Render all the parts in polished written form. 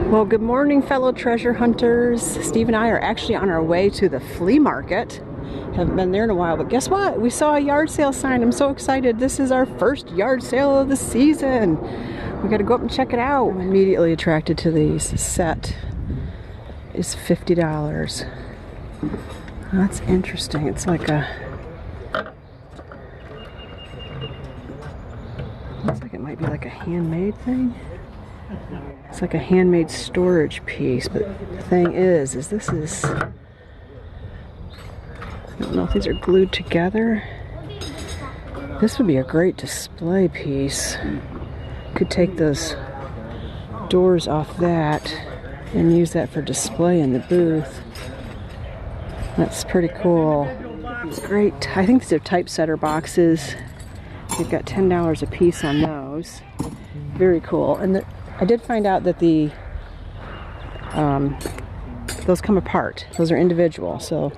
Well, good morning, fellow treasure hunters. Steve and I are actually on our way to the flea market. Haven't been there in a while, but guess what? We saw a yard sale sign. I'm so excited. This is our first yard sale of the season. We gotta go up and check it out. I'm immediately attracted to these. Set is $50. That's interesting. It's like a... looks like it might be like a handmade thing. It's like a handmade storage piece, but the thing is this is... I don't know if these are glued together. This would be a great display piece. Could take those doors off that and use that for display in the booth. That's pretty cool. It's great. I think these are typesetter boxes. They've got $10 a piece on those. Very cool. And I did find out that the those come apart. Those are individual. So,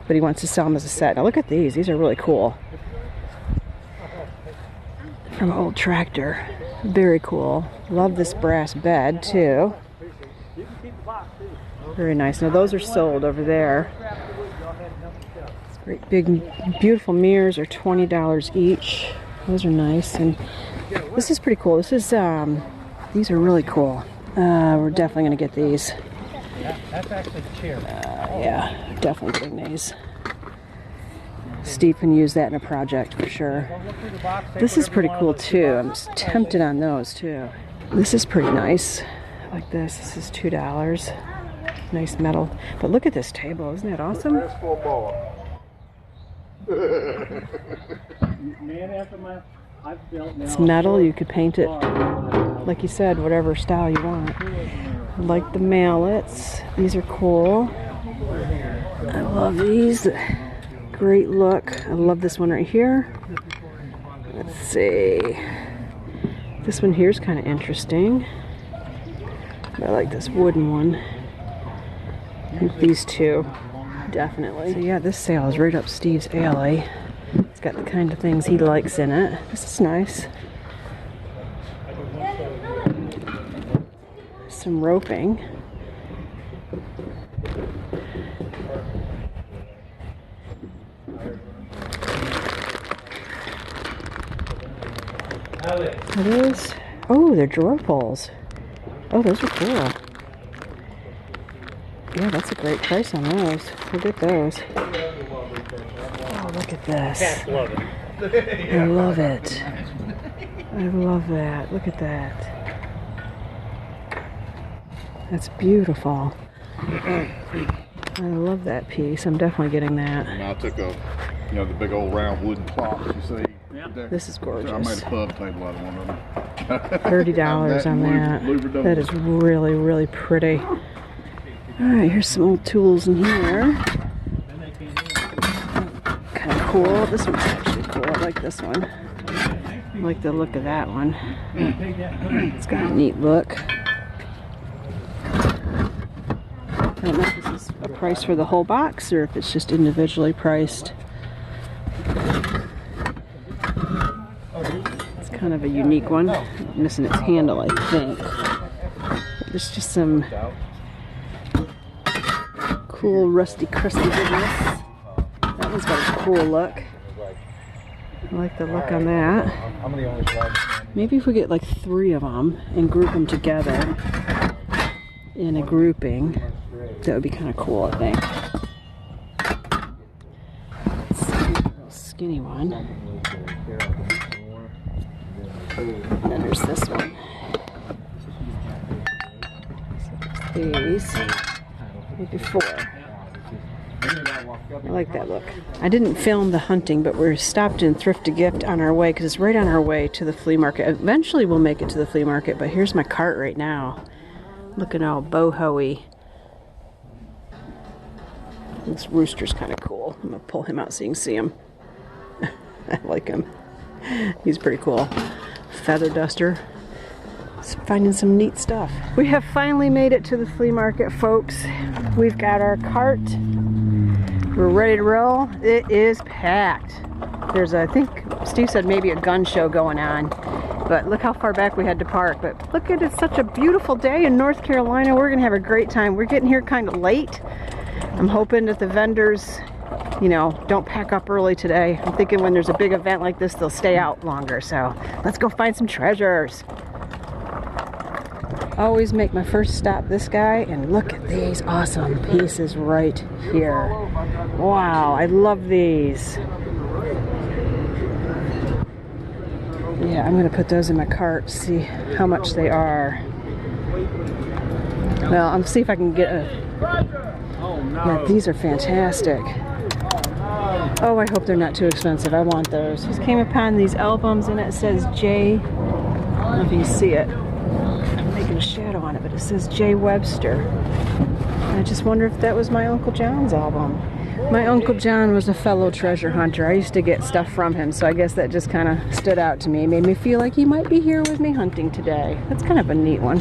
but he wants to sell them as a set. Now look at these. These are really cool. From an old tractor. Very cool. Love this brass bed too. Very nice. Now those are sold over there. Great big beautiful mirrors are $20 each. Those are nice. And this is pretty cool. This is these are really cool. We're definitely gonna get these. That's actually a chair. Yeah, definitely getting these. Steve can use that in a project for sure. This is pretty cool too. I'm tempted on those too. This is pretty nice. Like this. This is $2. Nice metal. But look at this table. Isn't that awesome? It's metal. You could paint it, like you said, whatever style you want. I like the mallets. These are cool. I love these. Great look. I love this one right here. Let's see. This one here is kind of interesting. I like this wooden one. I think these two, definitely. So yeah, this sale is right up Steve's alley. It's got the kind of things he likes in it. This is nice. Some roping. It is. Oh, they're drawer pulls. Oh, those are cool. Yeah, that's a great price on those. We'll get those. Oh, look at this. I love it. I love that. Look at that. That's beautiful. I love that piece. I'm definitely getting that. And I took a, the big old round wooden clock you see. There. This is gorgeous. I made a pub table out of one of them. $30 on that. That is really, really pretty. Alright, here's some old tools in here. Kind of cool. This one's actually cool. I like this one. I like the look of that one. It's got a neat look. I don't know if this is a price for the whole box or if it's just individually priced. It's kind of a unique one. Missing its handle, I think. There's just some cool rusty crusty goodness. That one's got a cool look. I like the look on that. Maybe if we get like 3 of them and group them together in a grouping, that would be kind of cool, I think. Let's see, a little skinny one. And then there's this one. So these. Maybe 4. I like that look. I didn't film the hunting, but we're stopped in Thrift to Gift on our way because it's right on our way to the flea market. Eventually we'll make it to the flea market, but here's my cart right now. Looking all boho-y. This rooster's kind of cool. I'm going to pull him out so you can see him. I like him. He's pretty cool. Feather duster. Finding some neat stuff. We have finally made it to the flea market, folks. We've got our cart. We're ready to roll. It is packed. There's, I think Steve said maybe a gun show going on. But look how far back we had to park. But look at it, it's such a beautiful day in North Carolina. We're gonna have a great time. We're getting here kind of late. I'm hoping that the vendors, you know, don't pack up early today. I'm thinking when there's a big event like this, they'll stay out longer. So let's go find some treasures. Always make my first stop this guy, and look at these awesome pieces right here. Wow, I love these. Yeah, I'm gonna put those in my cart, see how much they are. Well, I'm see if I can get a... Yeah, these are fantastic. Oh, I hope they're not too expensive. I want those. Just came upon these albums, and it says J... I don't know if you can see it. I'm making a shadow on it, but it says J. Webster. I just wonder if that was my Uncle John's album. My Uncle John was a fellow treasure hunter. I used to get stuff from him, so I guess that just kind of stood out to me. It made me feel like he might be here with me hunting today. That's kind of a neat one.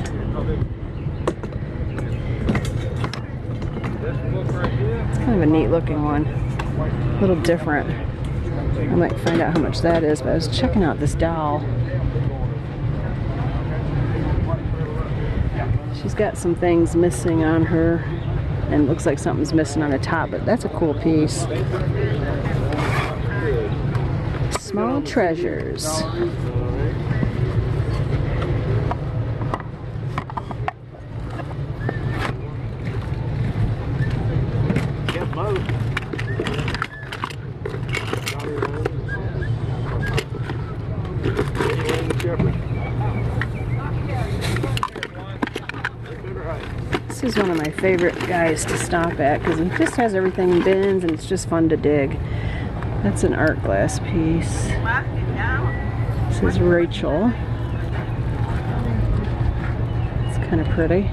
It's kind of a neat looking one. A little different. I might find out how much that is, but I was checking out this doll. She's got some things missing on her. And it looks like something's missing on the top, but that's a cool piece. Small treasures. This is one of my favorite guys to stop at because he just has everything in bins and it's just fun to dig. That's an art glass piece. This is Rachel. It's kind of pretty.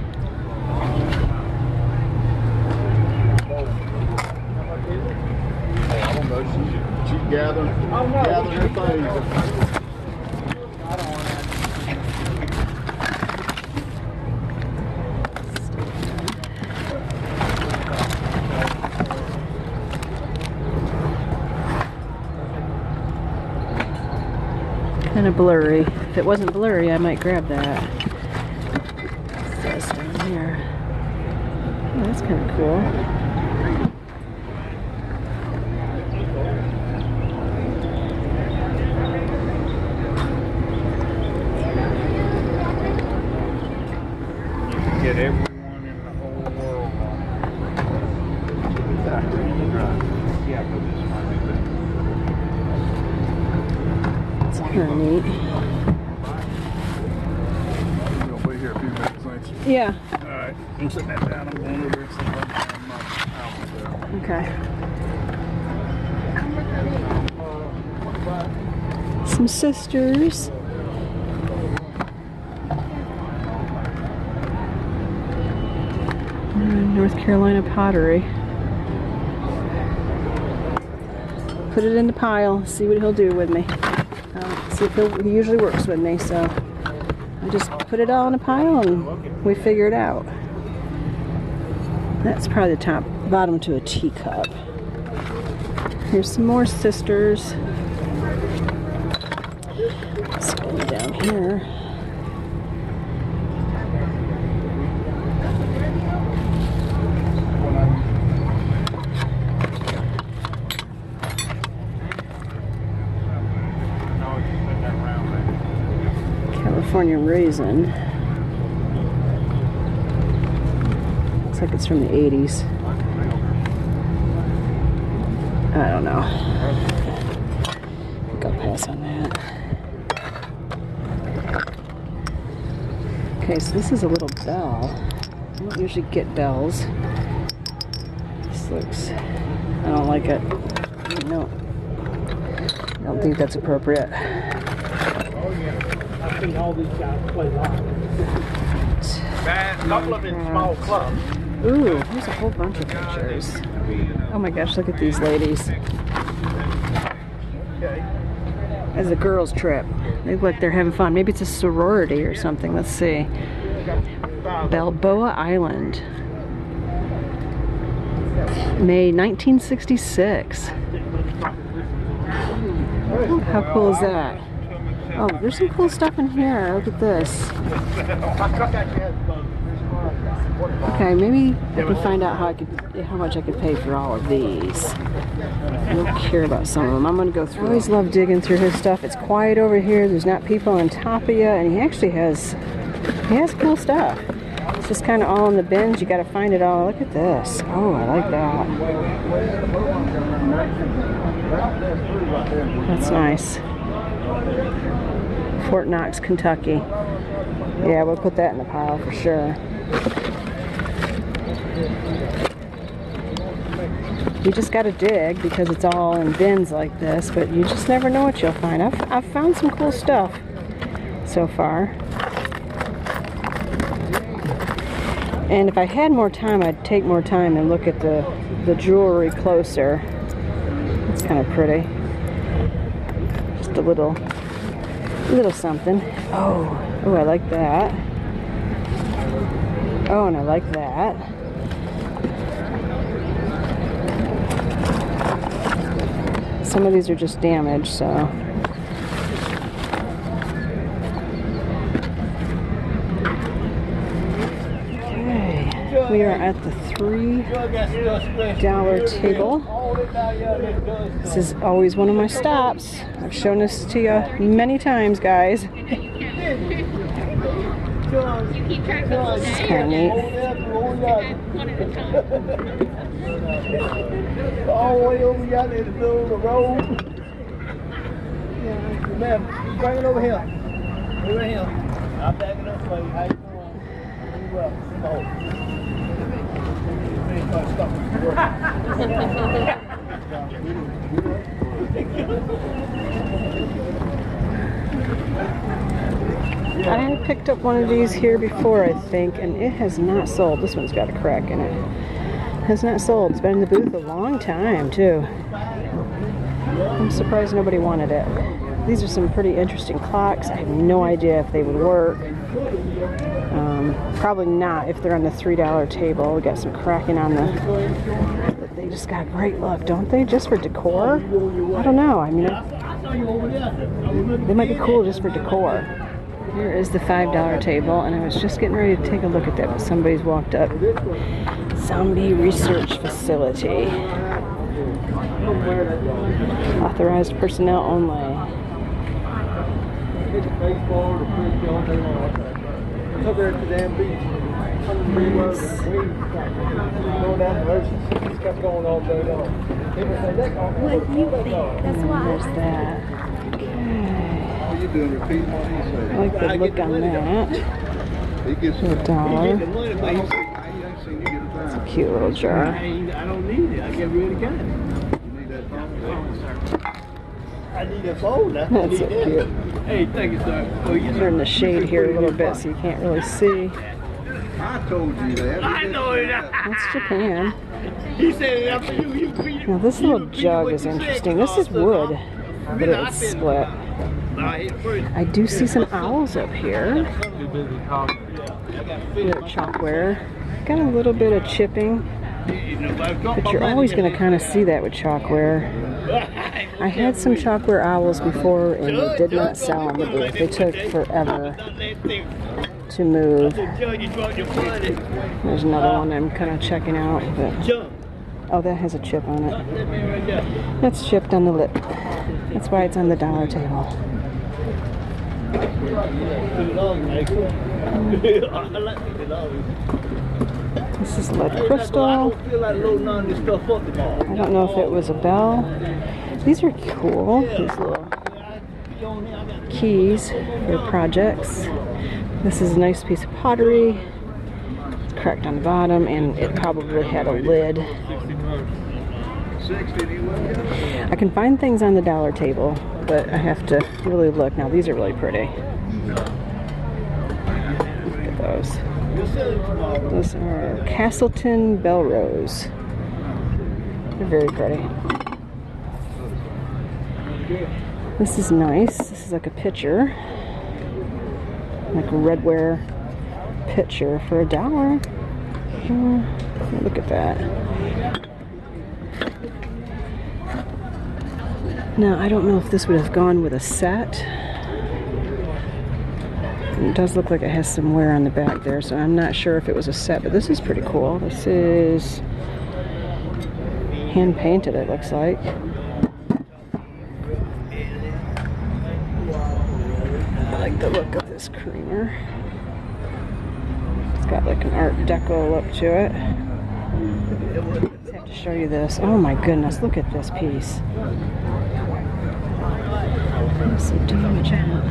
I don't know. She's gathering her things. Kind of blurry. If it wasn't blurry, I might grab that. What's this down here? Oh, that's kind of cool. You can get everyone in the whole world on. Yeah, but this might be better. Kind of neat. You'll be here a few minutes, ain't you? Yeah. Alright, I'm sitting that down. I'm going over and see my album. Some sisters. North Carolina pottery. Put it in the pile, see what he'll do with me. See if he usually works with me, so I just put it all in a pile and we figure it out. That's probably the bottom to a teacup. Here's some more sisters. Let's go down here. California raisin. Looks like it's from the 80s. I don't know. I think I'll pass on that. Okay, so this is a little bell. I don't usually get bells. This looks... I don't like it. No. I don't think that's appropriate. I've seen all these guys play live. A couple of them in small clubs. Ooh, there's a whole bunch of pictures. Oh my gosh, look at these ladies. As a girls' trip. They look like they're having fun. Maybe it's a sorority or something. Let's see. Balboa Island. May 1966. How cool is that? Oh, there's some cool stuff in here. Look at this. Okay, maybe I can find out how much I could pay for all of these. I don't care about some of them. I'm gonna go through. I always love digging through his stuff. It's quiet over here. There's not people on top of you, and he actually has cool stuff. It's just kind of all in the bins. You got to find it all. Look at this. Oh, I like that. That's nice. Fort Knox, Kentucky. Yeah, we'll put that in the pile for sure. You just got to dig because it's all in bins like this, but you just never know what you'll find. I've found some cool stuff so far. And if I had more time, I'd take more time and look at the jewelry closer. It's kind of pretty. Just a little something. Oh, I like that. Oh, and I like that. Some of these are just damaged, so. Okay, we are at the $3 table. This is always one of my stops. I've shown this to you many times, guys. This is kind of neat. All the way over yonder in the middle of the road. Yeah, man, bring it over here. Over here. I'm backing up for you. How you doing? Very well. I had picked up one of these here before, I think, and it has not sold. This one's got a crack in it. Has not sold. It's been in the booth a long time too. I'm surprised nobody wanted it. These are some pretty interesting clocks. I have no idea if they would work. Probably not if they're on the $3 table. We got some cracking on the. But they just got a great look, don't they? Just for decor? I don't know. I mean, they might be cool just for decor. Here is the $5 table, and I was just getting ready to take a look at that, but somebody's walked up. Zombie Research Facility. Authorized personnel only. What do you think? That's why. There's that. Okay. I like the look on that. $1. It's a cute little jar. I don't need it. I get rid of it. I need a folder. That's so cute. Hey, thank you, sir. Oh, you They're in the shade here a little bit so you can't really see. I told you that. I know that. That's Japan. He said after you Now this little jug is interesting. This is wood, but it's split. I do see some owls up here. Bit of chalkware. Got a little bit of chipping. But you're always going to kind of see that with chalkware. I had some chalkware owls before and they did not sell on the booth. They took forever to move. There's another one I'm kind of checking out. But oh, that has a chip on it. That's chipped on the lip. That's why it's on the $1 table. This is lead crystal. I don't know if it was a bell. These are cool. These little keys for projects. This is a nice piece of pottery. It's cracked on the bottom and it probably had a lid. I can find things on the $1 table, but I have to really look. Now these are really pretty. Look at those. Those are Castleton Belrose. They're very pretty. This is nice. This is like a pitcher. Like a redware pitcher for $1. Look at that. Now, I don't know if this would have gone with a set. It does look like it has some wear on the back there, so I'm not sure if it was a set, but this is pretty cool. This is hand painted, it looks like. I like the look of this creamer. It's got like an Art Deco look to it. I have to show you this. Oh my goodness, look at this piece. There's some damage on it.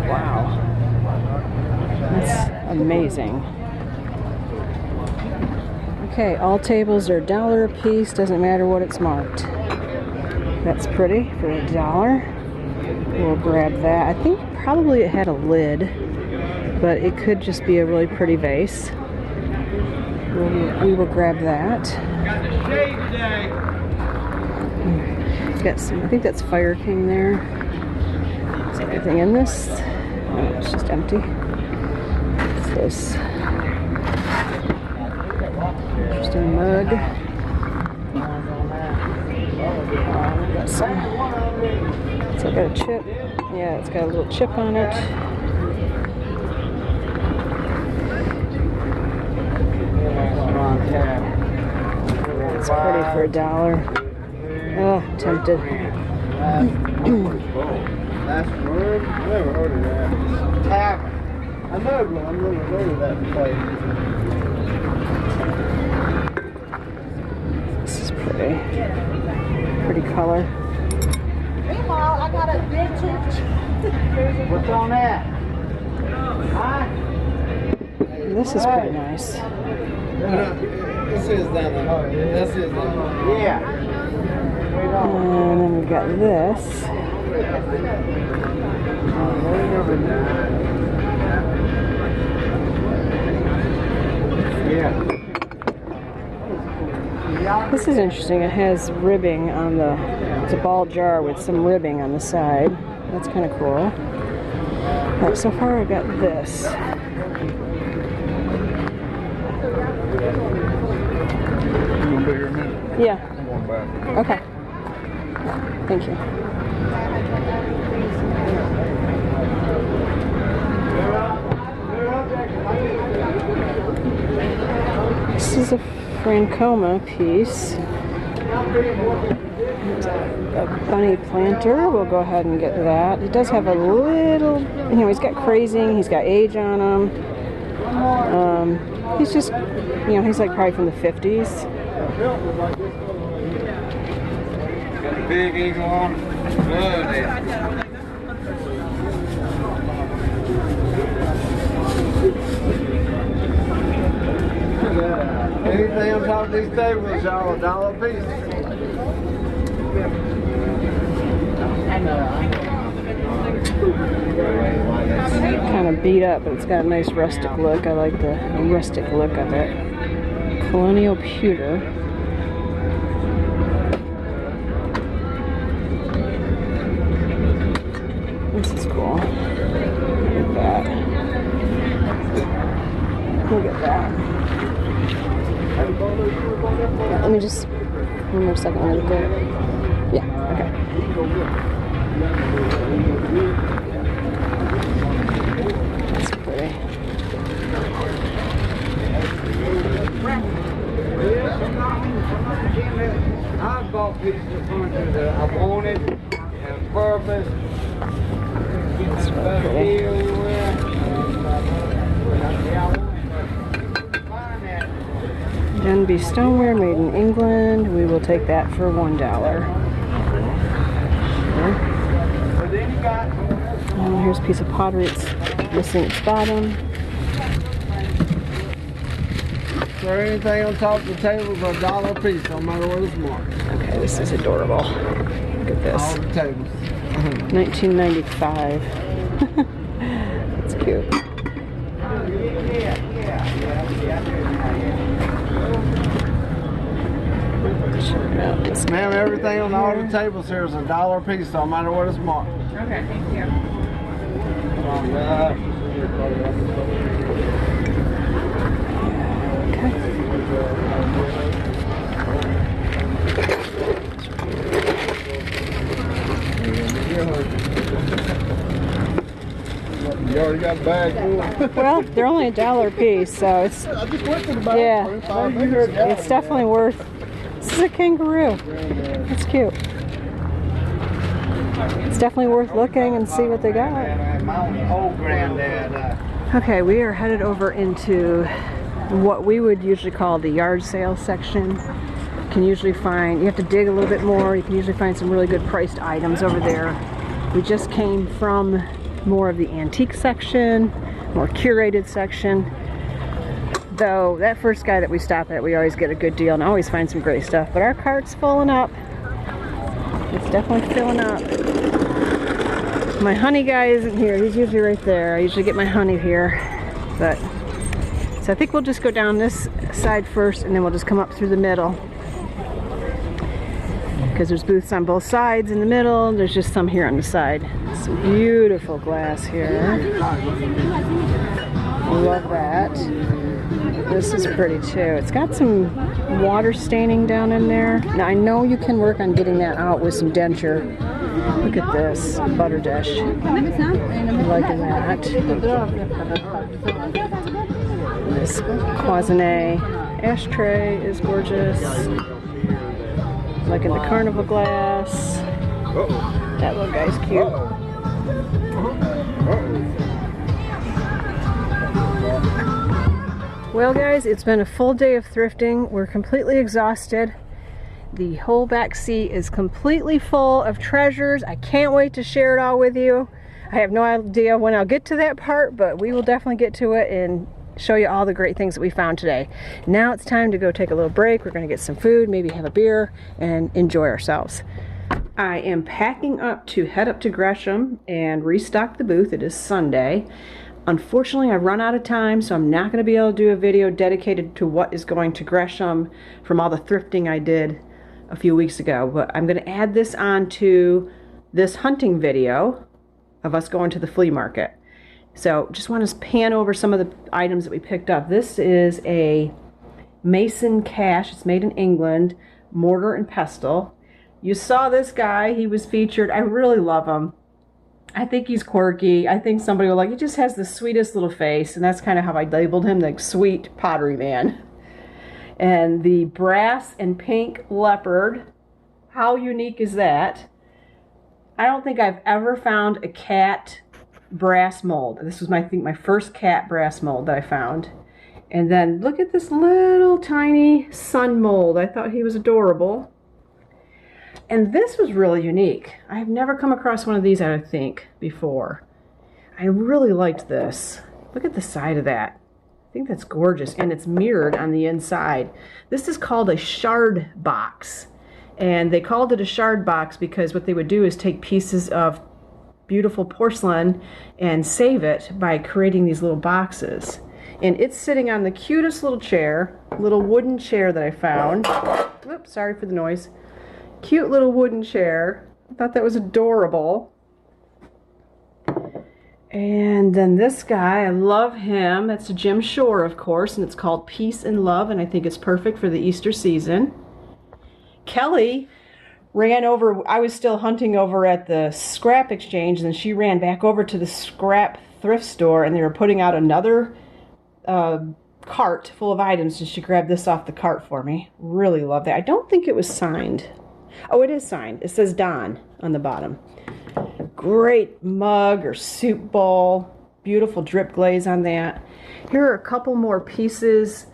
Wow. That's amazing. Okay, all tables are $1 a piece, doesn't matter what it's marked. That's pretty for $1. We'll grab that. I think probably it had a lid, but it could just be a really pretty vase. We will grab that. Got some, I think that's Fire King there. Is there anything in this? No, it's just empty. What's this? Interesting mug. Got some. So I got a chip. Yeah, it's got a little chip on it. It's pretty for $1. Oh, tempted. Last word? Never heard of that. Tavern. I know, but I've never heard of that place. This is pretty. Pretty color. Meanwhile, I got a vintage. What's on that? Huh? This is pretty nice. This is down there. This is down there. Yeah. And then we've got this. This is interesting. It has ribbing on the, it's a ball jar with some ribbing on the side. That's kind of cool. All right, so far I got this. You gonna be here a minute? Yeah. I'm going back. Okay. Thank you. This is a Francoma piece. A bunny planter. We'll go ahead and get that. It does have a little, you know, he's got crazing, he's got age on him. He's just, you know, he's like probably from the 50s. Got a big eagle on. Love it. Anything on top of these tables, y'all, $1 a piece. Kind of beat up, but it's got a nice rustic look. I like the rustic look of it. Colonial pewter. This is cool. Look at that. Look at that. Let me just, one more second. Let me go. Yeah, okay. That's pretty. I bought pieces of furniture that I wanted and purpose. That's really pretty. Denby stoneware made in England. We will take that for $1. Here's a piece of pottery. It's missing its bottom. So anything on top of the table is $1 a piece, no matter what it's marked. Okay, this is adorable. Look at this. All the tables. 1995. That's cute. Ma'am, everything on all the tables here is $1 a piece, no matter what it's marked. Okay, thank you. already got a bag full. Well, they're only $1 a piece, so it's I just went to the bag. yeah, it's definitely worth. This is a kangaroo. It's cute. It's definitely worth looking and see what they got. My old granddad. Okay, we are headed over into what we would usually call the yard sale section. You can usually find, you have to dig a little bit more, you can usually find some really good priced items over there. We just came from more of the antique section, more curated section. Though that first guy that we stop at, we always get a good deal and always find some great stuff. But our cart's filling up. It's definitely filling up. My honey guy isn't here. He's usually right there. I usually get my honey here. But so I think we'll just go down this side first and then we'll just come up through the middle. Because there's booths on both sides in the middle. There's just some here on the side. Some beautiful glass here. Love that. This is pretty too. It's got some water staining down in there. Now I know you can work on getting that out with some denture. Look at this butter dish. I'm liking that. This cloisonne ashtray is gorgeous. Liking the carnival glass. That little guy's cute. Well guys, it's been a full day of thrifting. We're completely exhausted. The whole back seat is completely full of treasures. I can't wait to share it all with you. I have no idea when I'll get to that part, but we will definitely get to it and show you all the great things that we found today. Now it's time to go take a little break. We're going to get some food, maybe have a beer, and enjoy ourselves. I am packing up to head up to Gresham and restock the booth. It is Sunday. Unfortunately, I've run out of time, so I'm not going to be able to do a video dedicated to what is going to Gresham from all the thrifting I did a few weeks ago. But I'm going to add this on to this hunting video of us going to the flea market. So just want to pan over some of the items that we picked up. This is a mason cache. It's made in England, mortar and pestle. You saw this guy. He was featured. I really love him. I think he's quirky. I think somebody will like, he just has the sweetest little face, and that's kind of how I labeled him, the sweet pottery man. And the brass and pink leopard, how unique is that? I don't think I've ever found a cat brass mold. This was I think my first cat brass mold that I found. And then look at this little tiny sun mold. I thought he was adorable. And this was really unique. I have never come across one of these, I think, before. I really liked this. Look at the side of that. I think that's gorgeous. And it's mirrored on the inside. This is called a shard box. And they called it a shard box because what they would do is take pieces of beautiful porcelain and save it by creating these little boxes. And it's sitting on the cutest little chair, little wooden chair that I found. Oops, sorry for the noise. Cute little wooden chair. I thought that was adorable. And then this guy, I love him. That's Jim Shore, of course, and it's called Peace and Love, and I think it's perfect for the Easter season. Kelly ran over, I was still hunting over at the scrap exchange, and then she ran back over to the scrap thrift store, and they were putting out another cart full of items, and she grabbed this off the cart for me. Really love that. I don't think it was signed. Oh, it is signed. It says Don on the bottom. Great mug or soup bowl. Beautiful drip glaze on that. Here are a couple more pieces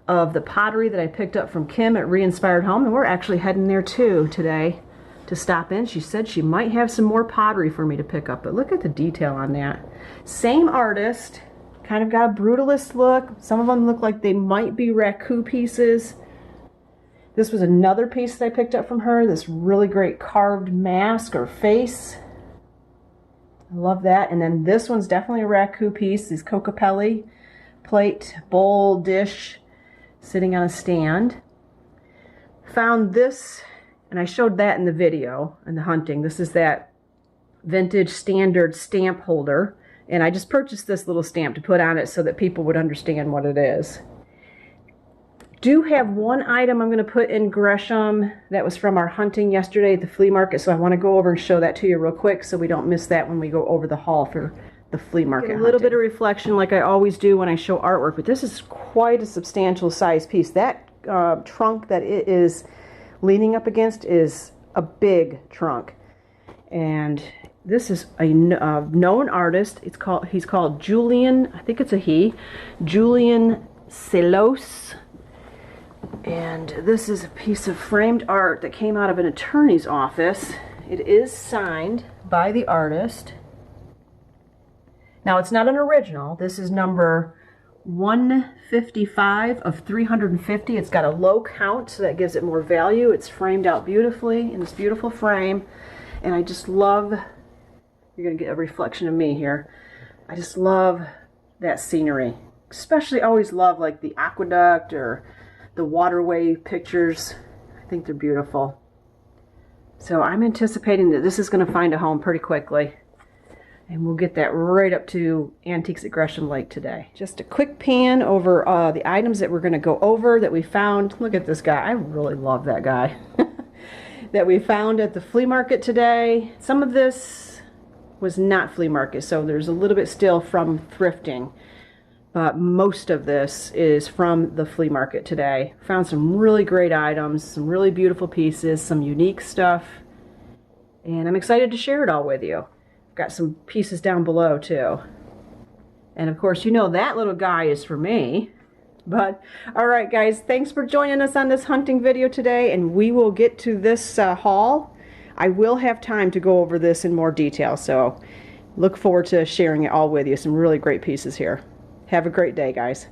of the pottery that I picked up from Kim at Re-Inspired Home, and we're actually heading there too today to stop in. She said she might have some more pottery for me to pick up, but look at the detail on that. Same artist, kind of got a brutalist look. Some of them look like they might be raku pieces. This was another piece that I picked up from her, this really great carved mask or face. I love that. And then this one's definitely a raku piece, this Cocapelli plate, bowl, dish, sitting on a stand. Found this, and I showed that in the video, in the hunting. This is that vintage standard stamp holder. And I just purchased this little stamp to put on it so that people would understand what it is. Do have one item I'm going to put in Gresham that was from our hunting yesterday at the flea market, so I want to go over and show that to you real quick so we don't miss that when we go over the haul for the flea market. Get a little bit of reflection like I always do when I show artwork, but this is quite a substantial size piece. That trunk that it is leaning up against is a big trunk. And this is a known artist. He's called Julian, I think it's a he, Julian Selos. And this is a piece of framed art that came out of an attorney's office. It is signed by the artist. Now, it's not an original. This is number 155 of 350. It's got a low count, so that gives it more value. It's framed out beautifully in this beautiful frame. And I just love, you're going to get a reflection of me here. I just love that scenery. Especially always love like the aqueduct or the waterway pictures. I think they're beautiful. So I'm anticipating that this is going to find a home pretty quickly. And we'll get that right up to Antiques at Gresham Lake today. Just a quick pan over the items that we're going to go over that we found. Look at this guy. I really love that guy. That we found at the flea market today. Some of this was not flea market, so there's a little bit still from thrifting. But most of this is from the flea market today. Found some really great items, some really beautiful pieces, some unique stuff. And I'm excited to share it all with you. Got some pieces down below too. And of course, you know that little guy is for me. But all right, guys, thanks for joining us on this hunting video today, and we will get to this haul. I will have time to go over this in more detail, so look forward to sharing it all with you. Some really great pieces here. Have a great day, guys.